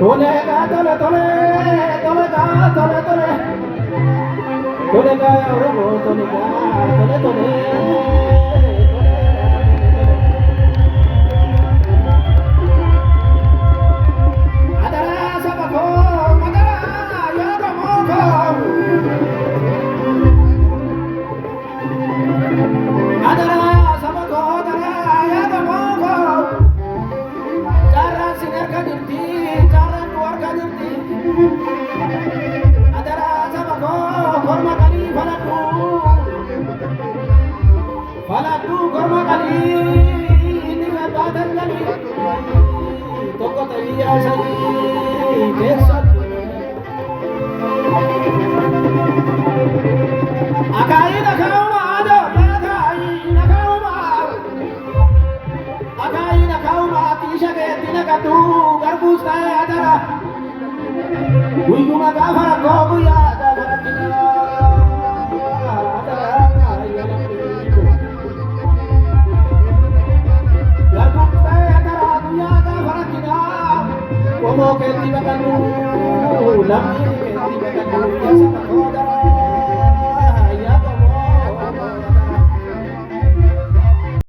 Tolega, tole, tole, tolega, tole, tole. Tolega, oromo, tolega, tole, tole. Adara, sabako, adara, yagamoko. Adara, sabako, adara, yagamoko. Cara sinerga dirti, cara keluarga dirti. Adara sabako, korma kali faladu korma kali ini badan kali. Toko taliya sai kesat. Akai nakau ada, akai nakau ma tisha ke tinakatu garbus kaya adara. Uiguma gafara kogu ya gafara kina adara ya nabiku. Garbus kaya adara ya gafara kina. Como que tiba kanu, lami que tiba kanu.